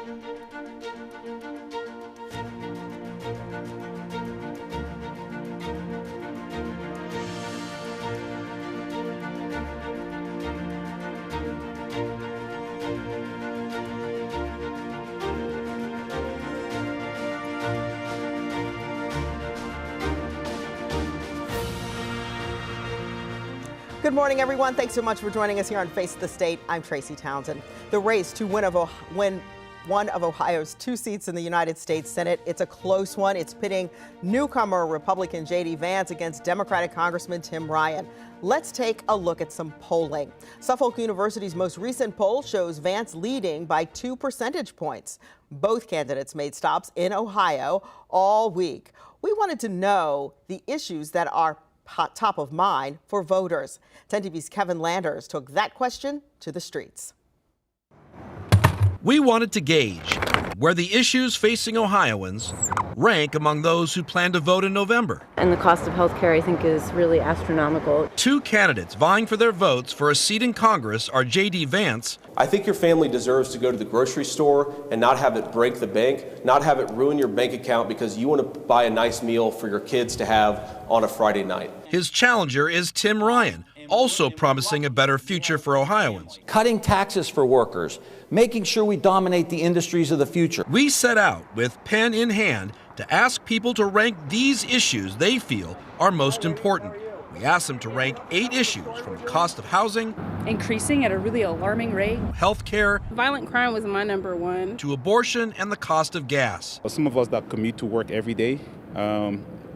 Good morning, everyone. Thanks so much for joining us here on Face the State. I'm Tracy Townsend. The race to win one of Ohio's 2 seats in the United States Senate. It's a close one. It's pitting newcomer Republican J.D. Vance against Democratic Congressman Tim Ryan. Let's take a look at some polling. Suffolk University's most recent poll shows Vance leading by 2 percentage points. Both candidates made stops in Ohio all week. We wanted to know the issues that are top of mind for voters. 10 TV's Kevin Landers took that question to the streets. We wanted to gauge where the issues facing Ohioans rank among those who plan to vote in November. And the cost of health care, I think, is really astronomical. 2 candidates vying for their votes for a seat in Congress are J.D. Vance. I think your family deserves to go to the grocery store and not have it break the bank, not have it ruin your bank account because you want to buy a nice meal for your kids to have on a Friday night. His challenger is Tim Ryan, also promising a better future for Ohioans. Cutting taxes for workers, making sure we dominate the industries of the future. We set out with pen in hand to ask people to rank these issues they feel are most important. We asked them to rank 8 issues, from the cost of housing, increasing at a really alarming rate, health care, violent crime was my number 1, to abortion and the cost of gas. Some of us that commute to work every day,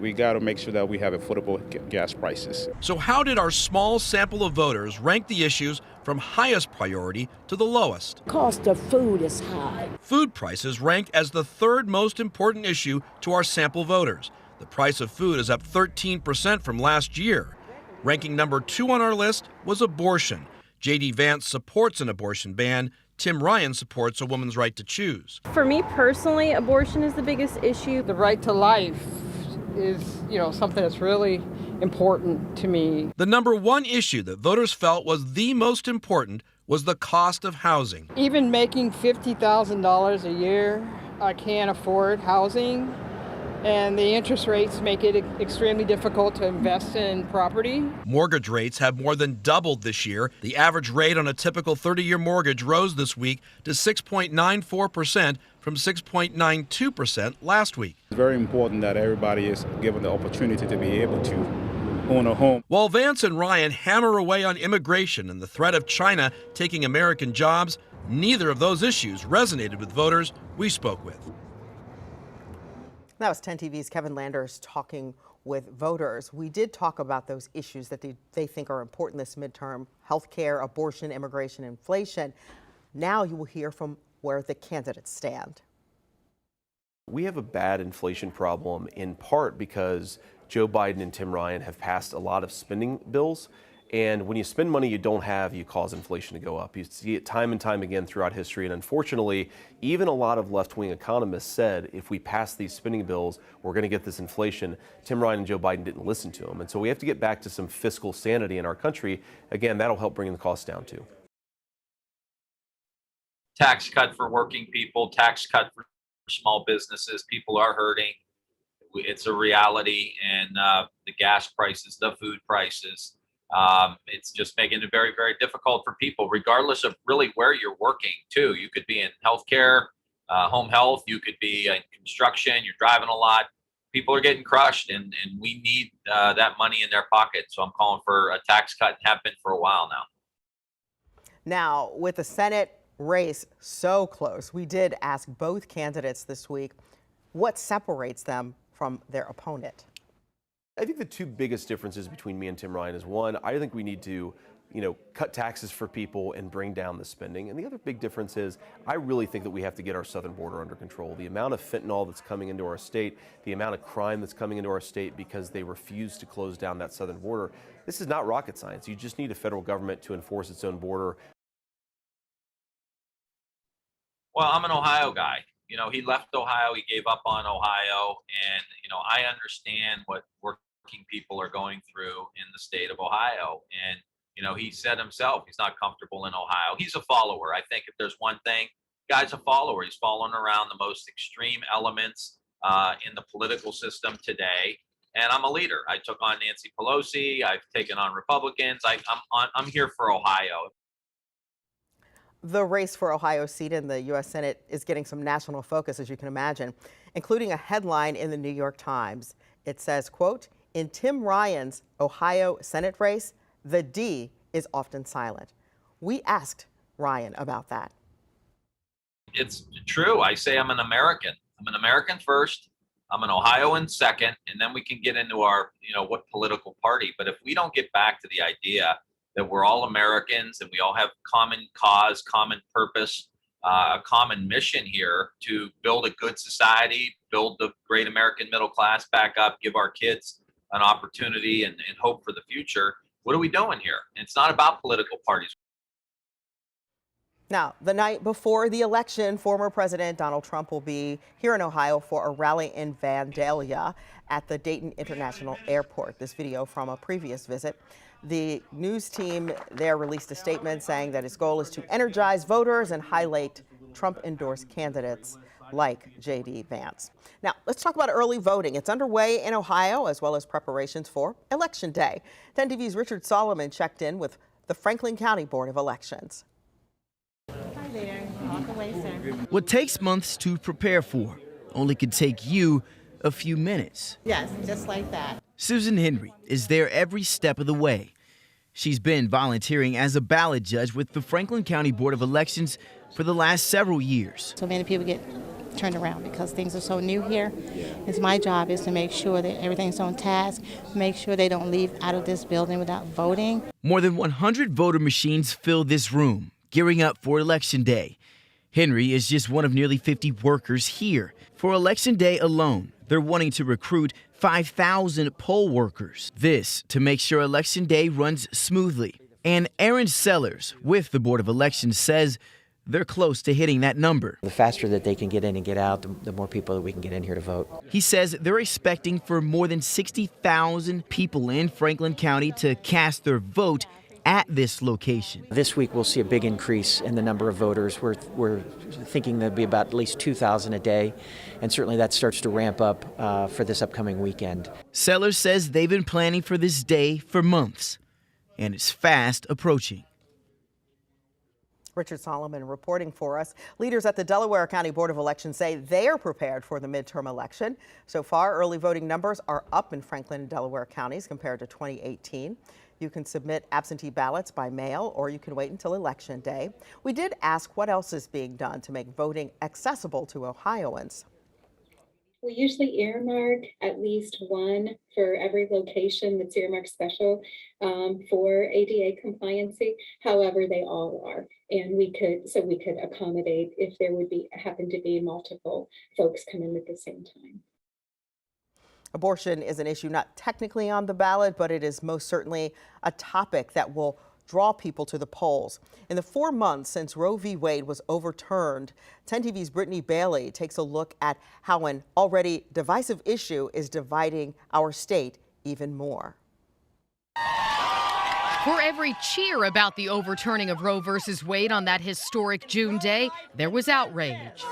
we got to make sure that we have affordable gas prices. So how did our small sample of voters rank the issues from highest priority to the lowest? Cost of food is high. Food prices ranked as the 3rd most important issue to our sample voters. The price of food is up 13% from last year. Ranking number 2 on our list was abortion. J.D. Vance supports an abortion ban. Tim Ryan supports a woman's right to choose. For me personally, abortion is the biggest issue. The right to life is, something that's really important to me. The number 1 issue that voters felt was the most important was the cost of housing. Even making $50,000 a year, I can't afford housing, and the interest rates make it extremely difficult to invest in property. Mortgage rates have more than doubled this year. The average rate on a typical 30-year mortgage rose this week to 6.94% from 6.92% last week. It's very important that everybody is given the opportunity to be able to own a home. While Vance and Ryan hammer away on immigration and the threat of China taking American jobs, neither of those issues resonated with voters we spoke with. That was 10 TV's Kevin Landers talking with voters. We did talk about those issues that they think are important this midterm: health care, abortion, immigration, inflation. Now you will hear from where the candidates stand. We have a bad inflation problem in part because Joe Biden and Tim Ryan have passed a lot of spending bills. And when you spend money you don't have, you cause inflation to go up. You see it time and time again throughout history. And unfortunately, even a lot of left-wing economists said if we pass these spending bills, we're going to get this inflation. Tim Ryan and Joe Biden didn't listen to them. And so we have to get back to some fiscal sanity in our country. Again, that'll help bring the costs down too. Tax cut for working people, tax cut for small businesses. People are hurting. It's a reality. And the gas prices, the food prices, it's just making it very, very difficult for people, regardless of really where you're working too. You could be in healthcare, home health, you could be in construction, you're driving a lot. People are getting crushed, and we need that money in their pocket. So I'm calling for a tax cut, and have been for a while now. Now, with the Senate race so close, we did ask both candidates this week what separates them from their opponent. I think the 2 biggest differences between me and Tim Ryan is, one, I think we need to, cut taxes for people and bring down the spending. And the other big difference is I really think that we have to get our southern border under control. The amount of fentanyl that's coming into our state, the amount of crime that's coming into our state because they refuse to close down that southern border. This is not rocket science. You just need a federal government to enforce its own border. Well, I'm an Ohio guy. He left Ohio, he gave up on Ohio, and, I understand what working people are going through in the state of Ohio. And, he said himself he's not comfortable in Ohio. He's a follower. I think if there's one thing guy's a follower. He's following around the most extreme elements in the political system today. And I'm a leader. I took on Nancy Pelosi. I've taken on Republicans. I'm here for Ohio. The race for Ohio's seat in the U.S. Senate is getting some national focus, as you can imagine, including a headline in the New York Times. It says, quote, "In Tim Ryan's Ohio Senate race, the D is often silent." We asked Ryan about that. It's true. I say I'm an American. I'm an American first. I'm an Ohioan second, and then we can get into our, what political party. But if we don't get back to the idea that we're all Americans and we all have common cause, common purpose, a common mission here to build a good society, build the great American middle class back up, give our kids an opportunity and hope for the future, what are we doing here? And it's not about political parties. Now, the night before the election, former President Donald Trump will be here in Ohio for a rally in Vandalia at the Dayton International Airport. This video from a previous visit. The news team there released a statement saying that its goal is to energize voters and highlight Trump-endorsed candidates like J.D. Vance. Now, let's talk about early voting. It's underway in Ohio, as well as preparations for Election Day. 10 TV's Richard Solomon checked in with the Franklin County Board of Elections. Hi there. Walk away, sir. What takes months to prepare for only could take you a few minutes. Yes, just like that. Susan Henry is there every step of the way. She's been volunteering as a ballot judge with the Franklin County Board of Elections for the last several years. So many people get turned around because things are so new here. It's my job is to make sure that everything's on task, make sure they don't leave out of this building without voting. More than 100 voter machines fill this room, gearing up for Election Day. Henry is just one of nearly 50 workers here. For Election Day alone, they're wanting to recruit 5,000 poll workers. This to make sure Election Day runs smoothly. And Aaron Sellers with the Board of Elections says they're close to hitting that number. The faster that they can get in and get out, the more people that we can get in here to vote. He says they're expecting for more than 60,000 people in Franklin County to cast their vote at this location. This week we'll see a big increase in the number of voters. We're thinking there'll be about at least 2,000 a day, and certainly that starts to ramp up for this upcoming weekend. Sellers says they've been planning for this day for months, and it's fast approaching. Richard Solomon reporting for us. Leaders at the Delaware County Board of Elections say they are prepared for the midterm election. So far, early voting numbers are up in Franklin and Delaware counties compared to 2018. You can submit absentee ballots by mail, or you can wait until Election Day. We did ask what else is being done to make voting accessible to Ohioans. We usually earmark at least one for every location that's earmarked special for ADA compliancy. However, they all are, and we could accommodate if there would happen to be multiple folks come in at the same time. Abortion is an issue not technically on the ballot, but it is most certainly a topic that will draw people to the polls. In the 4 months since Roe v. Wade was overturned, 10 TV's Brittany Bailey takes a look at how an already divisive issue is dividing our state even more. For every cheer about the overturning of Roe versus Wade on that historic June day, there was outrage.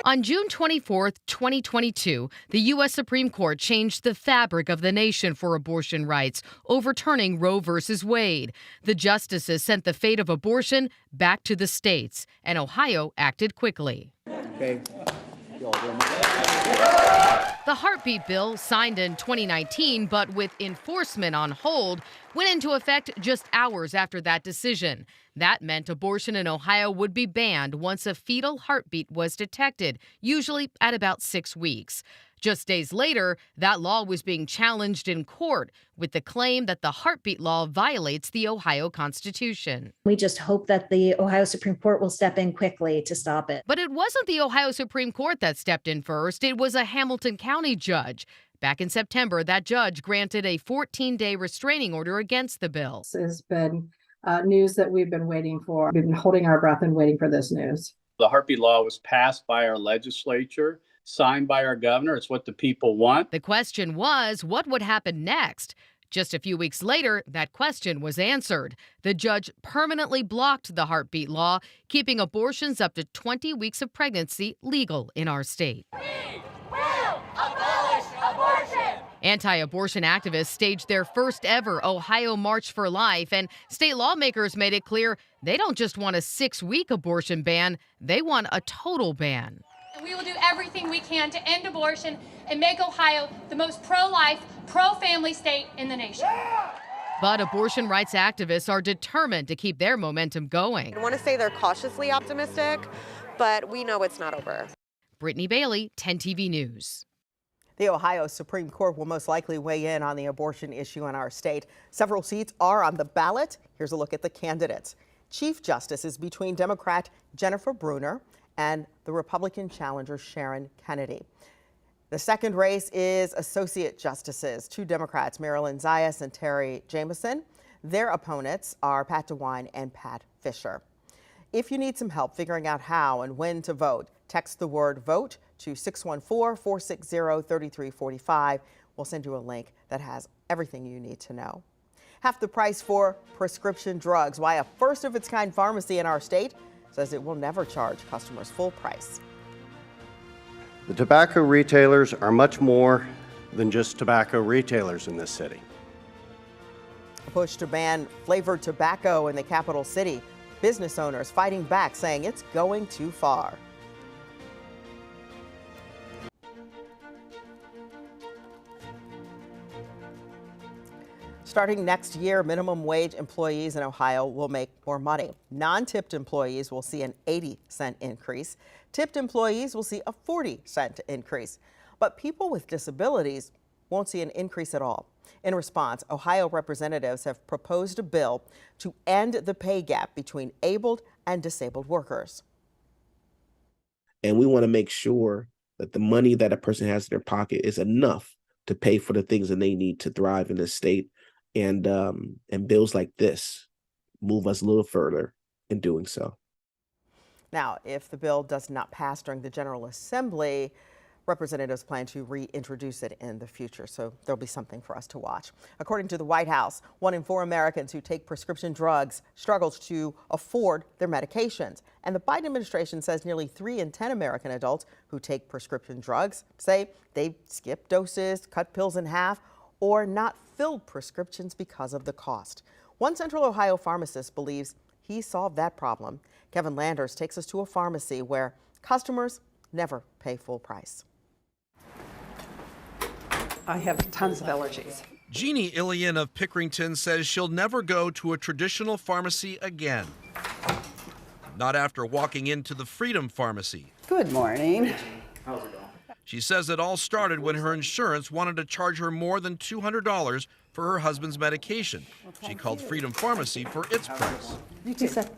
On June 24th, 2022, the U.S. Supreme Court changed the fabric of the nation for abortion rights, overturning Roe versus Wade. The justices sent the fate of abortion back to the states, and Ohio acted quickly. Okay. The heartbeat bill, signed in 2019 but with enforcement on hold, went into effect just hours after that decision. That meant abortion in Ohio would be banned once a fetal heartbeat was detected, usually at about 6 weeks. Just days later, that law was being challenged in court with the claim that the heartbeat law violates the Ohio Constitution. We just hope that the Ohio Supreme Court will step in quickly to stop it. But it wasn't the Ohio Supreme Court that stepped in first. It was a Hamilton County judge. Back in September, that judge granted a 14-day restraining order against the bill. This has been news that we've been waiting for. We've been holding our breath and waiting for this news. The heartbeat law was passed by our legislature, signed by our governor. It's what the people want. The question was, what would happen next? Just a few weeks later, that question was answered. The judge permanently blocked the heartbeat law, keeping abortions up to 20 weeks of pregnancy legal in our state. We will abolish abortion! Anti-abortion activists staged their first ever Ohio March for Life, and state lawmakers made it clear they don't just want a 6-week abortion ban, they want a total ban. And we will do everything we can to end abortion and make Ohio the most pro-life, pro-family state in the nation. But abortion rights activists are determined to keep their momentum going. I want to say they're cautiously optimistic, but we know it's not over. Brittany Bailey, 10 TV News. The Ohio Supreme Court will most likely weigh in on the abortion issue in our state. Several seats are on the ballot. Here's a look at the candidates. Chief Justice is between Democrat Jennifer Brunner and the Republican challenger Sharon Kennedy. The second race is Associate Justices, 2 Democrats, Marilyn Zayas and Terry Jamison. Their opponents are Pat DeWine and Pat Fisher. If you need some help figuring out how and when to vote, text the word VOTE to 614-460-3345. We'll send you a link that has everything you need to know. Half the price for prescription drugs. Why a first-of-its-kind pharmacy in our state says it will never charge customers full price. The tobacco retailers are much more than just tobacco retailers in this city. A push to ban flavored tobacco in the capital city. Business owners fighting back, saying it's going too far. Starting next year, minimum wage employees in Ohio will make more money. Non-tipped employees will see an 80-cent increase. Tipped employees will see a 40-cent increase. But people with disabilities won't see an increase at all. In response, Ohio representatives have proposed a bill to end the pay gap between abled and disabled workers. And we want to make sure that the money that a person has in their pocket is enough to pay for the things that they need to thrive in this state. And bills like this move us a little further in doing so. Now, if the bill does not pass during the General Assembly, representatives plan to reintroduce it in the future, so there'll be something for us to watch. According to the White House, 1 in 4 Americans who take prescription drugs struggles to afford their medications. And the Biden administration says nearly 3 in 10 American adults who take prescription drugs say they skip doses, cut pills in half, or not filled prescriptions because of the cost. One Central Ohio pharmacist believes he solved that problem. Kevin Landers takes us to a pharmacy where customers never pay full price. I have tons of allergies. Jeannie Ilian of Pickerington says she'll never go to a traditional pharmacy again. Not after walking into the Freedom Pharmacy. Good morning. How's it going? She says it all started when her insurance wanted to charge her more than $200 for her husband's medication. She called Freedom Pharmacy for its price. She said,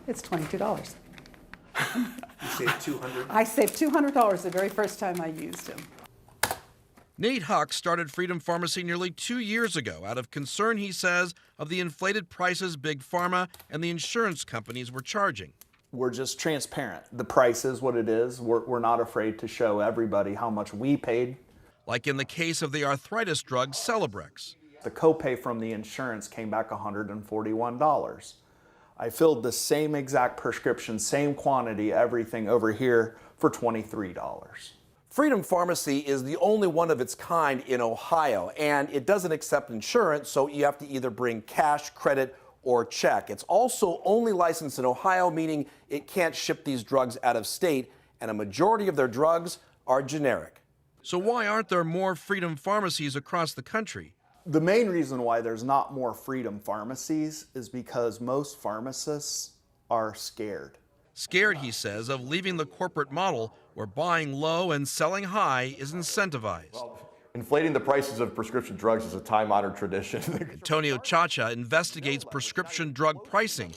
it's $22. You saved $200? I saved $200 the very first time I used him. Nate Huck started Freedom Pharmacy nearly 2 years ago out of concern, he says, of the inflated prices Big Pharma and the insurance companies were charging. We're just transparent. The price is what it is. We're not afraid to show everybody how much we paid. Like in the case of the arthritis drug Celebrex. The copay from the insurance came back $141. I filled the same exact prescription, same quantity, everything over here for $23. Freedom Pharmacy is the only one of its kind in Ohio, and it doesn't accept insurance, so you have to either bring cash, credit, or check. It's also only licensed in Ohio, meaning it can't ship these drugs out of state, and a majority of their drugs are generic. So why aren't there more Freedom Pharmacies across the country? The main reason why there's not more Freedom Pharmacies is because most pharmacists are scared. Scared, he says, of leaving the corporate model where buying low and selling high is incentivized. Inflating the prices of prescription drugs is a time-honored tradition. Antonio Chacha investigates prescription drug pricing.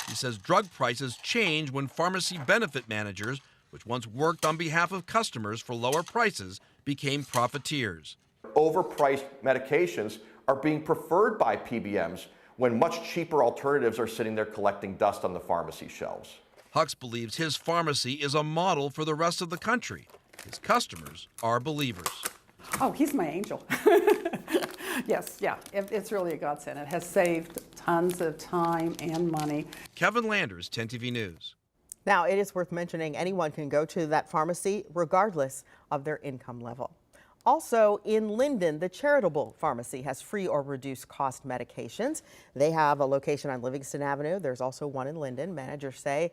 He says drug prices change when pharmacy benefit managers, which once worked on behalf of customers for lower prices, became profiteers. Overpriced medications are being preferred by PBMs when much cheaper alternatives are sitting there collecting dust on the pharmacy shelves. Hux believes his pharmacy is a model for the rest of the country. His customers are believers. Oh, he's my angel. Yes, yeah, it's really a godsend. It has saved tons of time and money. Kevin Landers, 10 TV News. Now, it is worth mentioning anyone can go to that pharmacy regardless of their income level. Also, in Linden, the Charitable Pharmacy has free or reduced cost medications. They have a location on Livingston Avenue. There's also one in Linden. Managers say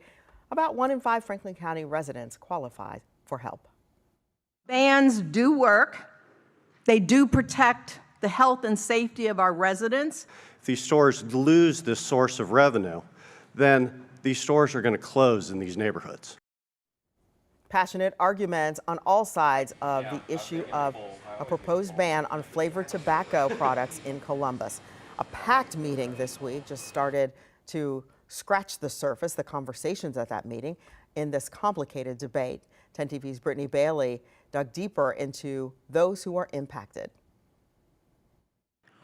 about 1 in 5 Franklin County residents qualify for help. Bans do work. They do protect the health and safety of our residents. If these stores lose this source of revenue, then these stores are going to close in these neighborhoods. Passionate arguments on all sides of the issue of a proposed ban on flavored tobacco products in Columbus. A packed meeting this week just started to scratch the surface, the conversations at that meeting in this complicated debate. 10 TV's Brittany Bailey dug deeper into those who are impacted.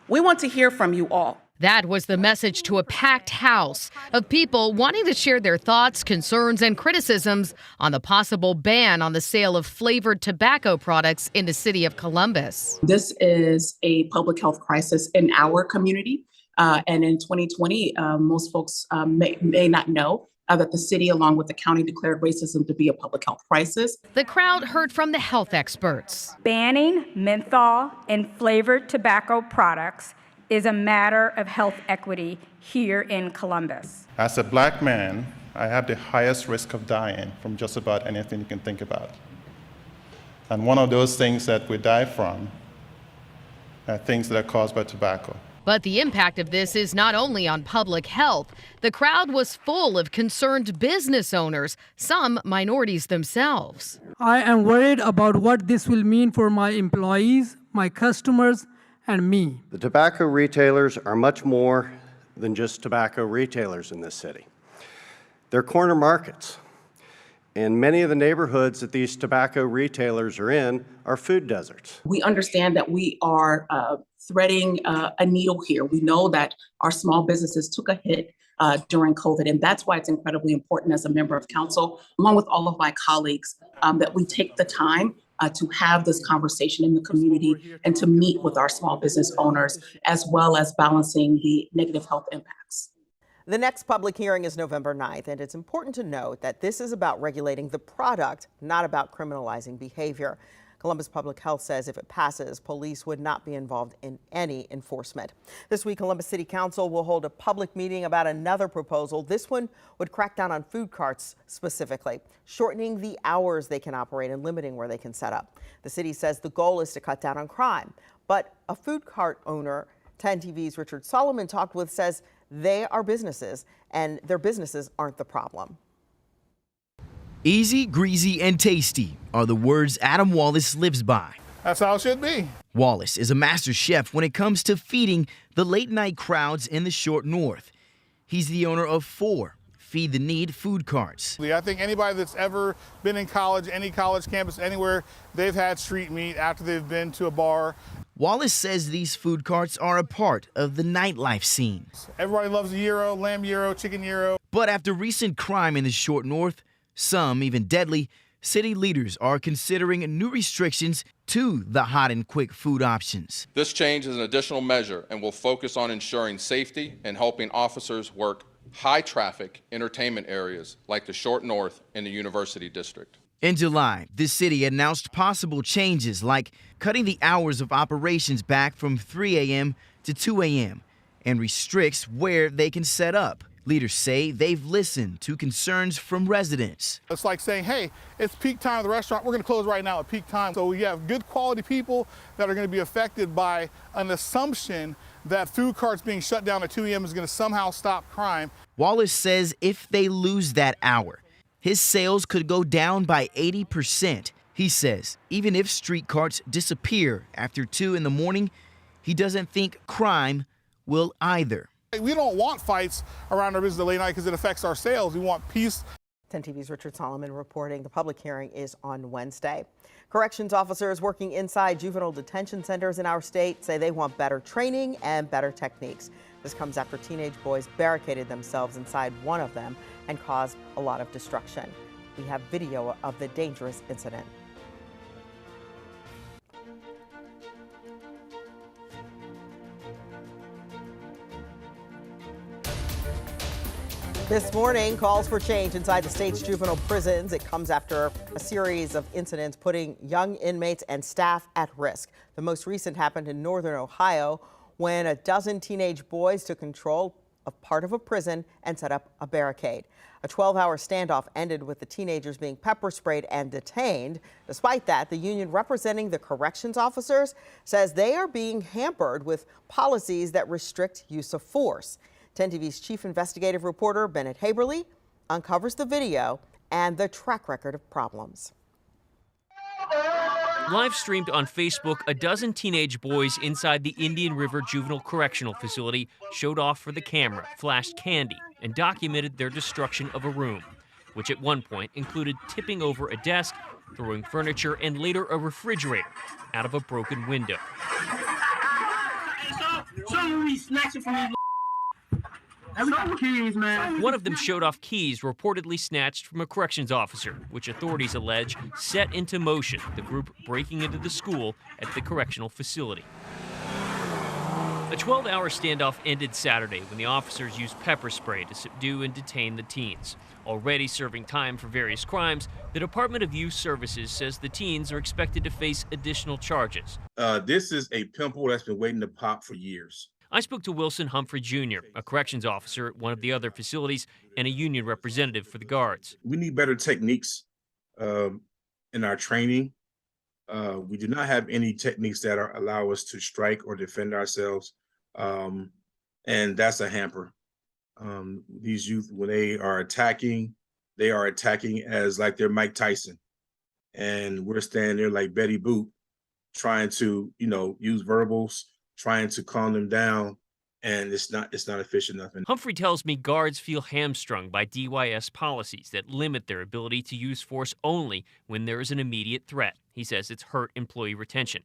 We want to hear from you all. That was the message to a packed house of people wanting to share their thoughts, concerns, and criticisms on the possible ban on the sale of flavored tobacco products in the city of Columbus. This is a public health crisis in our community. And in 2020, most folks may not know that the city, along with the county, declared racism to be a public health crisis. The crowd heard from the health experts. Banning menthol and flavored tobacco products is a matter of health equity here in Columbus. As a black man, I have the highest risk of dying from just about anything you can think about. And one of those things that we die from are things that are caused by tobacco. But the impact of this is not only on public health. The crowd was full of concerned business owners, some minorities themselves. I am worried about what this will mean for my employees, my customers, and me. The tobacco retailers are much more than just tobacco retailers in this city. They're corner markets. And many of the neighborhoods that these tobacco retailers are in are food deserts. We understand that we are threading a needle here. We know that our small businesses took a hit during COVID, and that's why it's incredibly important as a member of council, along with all of my colleagues, that we take the time to have this conversation in the community and to meet with our small business owners, as well as balancing the negative health impacts. The next public hearing is November 9th, and it's important to note that this is about regulating the product, not about criminalizing behavior. Columbus Public Health says if it passes, police would not be involved in any enforcement. This week, Columbus City Council will hold a public meeting about another proposal. This one would crack down on food carts specifically, shortening the hours they can operate and limiting where they can set up. The city says the goal is to cut down on crime, but a food cart owner 10 TV's Richard Solomon talked with says they are businesses and their businesses aren't the problem. Easy, greasy, and tasty are the words Adam Wallace lives by. That's how it should be. Wallace is a master chef when it comes to feeding the late-night crowds in the short north. He's the owner of 4 Feed the Need food carts. I think anybody that's ever been in college, any college campus, anywhere, they've had street meat after they've been to a bar. Wallace says these food carts are a part of the nightlife scene. Everybody loves a gyro, lamb gyro, chicken gyro. But after recent crime in the short north, some even deadly, city leaders are considering new restrictions to the hot and quick food options. This change is an additional measure and will focus on ensuring safety and helping officers work high traffic entertainment areas like the short north and the University District. In July, the city announced possible changes like cutting the hours of operations back from 3 a.m. to 2 a.m. and restricts where they can set up. Leaders say they've listened to concerns from residents. It's like saying, hey, it's peak time of the restaurant. We're going to close right now at peak time. So we have good quality people that are going to be affected by an assumption that food carts being shut down at 2 a.m. is going to somehow stop crime. Wallace says if they lose that hour, his sales could go down by 80%. He says even if street carts disappear after 2 in the morning, he doesn't think crime will either. We don't want fights around our business late night because it affects our sales. We want peace. 10 TV's Richard Solomon reporting. The public hearing is on Wednesday. Corrections officers working inside juvenile detention centers in our state say they want better training and better techniques. This comes after teenage boys barricaded themselves inside one of them and caused a lot of destruction. We have video of the dangerous incident. This morning, calls for change inside the state's juvenile prisons. It comes after a series of incidents putting young inmates and staff at risk. The most recent happened in northern Ohio when a dozen teenage boys took control of part of a prison and set up a barricade. A 12-hour standoff ended with the teenagers being pepper sprayed and detained. Despite that, the union representing the corrections officers says they are being hampered with policies that restrict use of force. 10 TV's chief investigative reporter Bennett Haberly uncovers the video and the track record of problems. Live streamed on Facebook, a dozen teenage boys inside the Indian River Juvenile Correctional Facility showed off for the camera, flashed candy, and documented their destruction of a room, which at one point included tipping over a desk, throwing furniture, and later a refrigerator out of a broken window. One of them showed off keys reportedly snatched from a corrections officer, which authorities allege set into motion the group breaking into the school at the correctional facility. A 12-hour standoff ended Saturday when the officers used pepper spray to subdue and detain the teens. Already serving time for various crimes, the Department of Youth Services says the teens are expected to face additional charges. This is a pimple that's been waiting to pop for years. I spoke to Wilson Humphrey Jr., a corrections officer at one of the other facilities and a union representative for the guards. We need better techniques in our training. We do not have any techniques that allow us to strike or defend ourselves, and that's a hamper. These youth, when they are attacking as like they're Mike Tyson, and we're standing there like Betty Boop, trying to, use verbals, trying to calm them down, and it's not efficient enough. Humphrey tells me guards feel hamstrung by DYS policies that limit their ability to use force only when there is an immediate threat. He says it's hurt employee retention.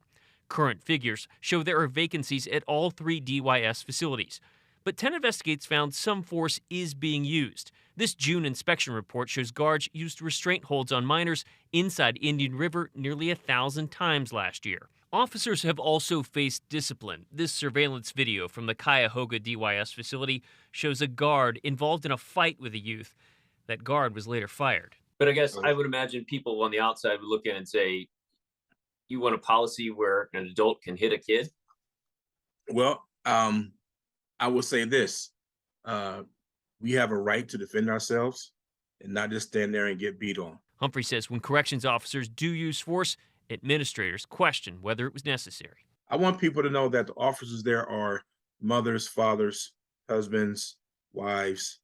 Current figures show there are vacancies at all 3 DYS facilities, but 10 Investigates found some force is being used. This June inspection report shows guards used restraint holds on minors inside Indian River nearly 1,000 times last year. Officers have also faced discipline. This surveillance video from the Cuyahoga DYS facility shows a guard involved in a fight with a youth. That guard was later fired. But I guess I would imagine people on the outside would look in and say, you want a policy where an adult can hit a kid? Well, I will say this. We have a right to defend ourselves and not just stand there and get beat on. Humphrey says when corrections officers do use force, administrators question whether it was necessary. I want people to know that the officers there are mothers, fathers, husbands, wives,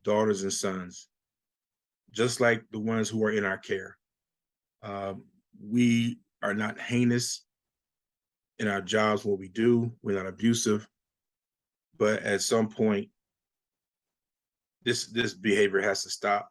daughters, and sons, just like the ones who are in our care. We are not heinous in our jobs, what we do. We're not abusive. But at some point, this behavior has to stop.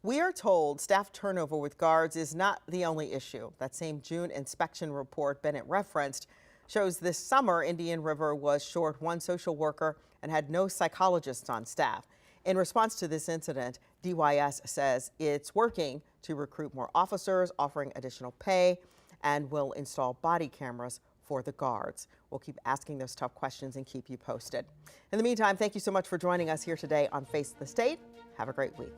We are told staff turnover with guards is not the only issue. That same June inspection report Bennett referenced shows this summer Indian River was short 1 social worker and had no psychologists on staff. In response to this incident, DYS says it's working to recruit more officers, offering additional pay, and will install body cameras for the guards. We'll keep asking those tough questions and keep you posted. In the meantime, thank you so much for joining us here today on Face the State. Have a great week.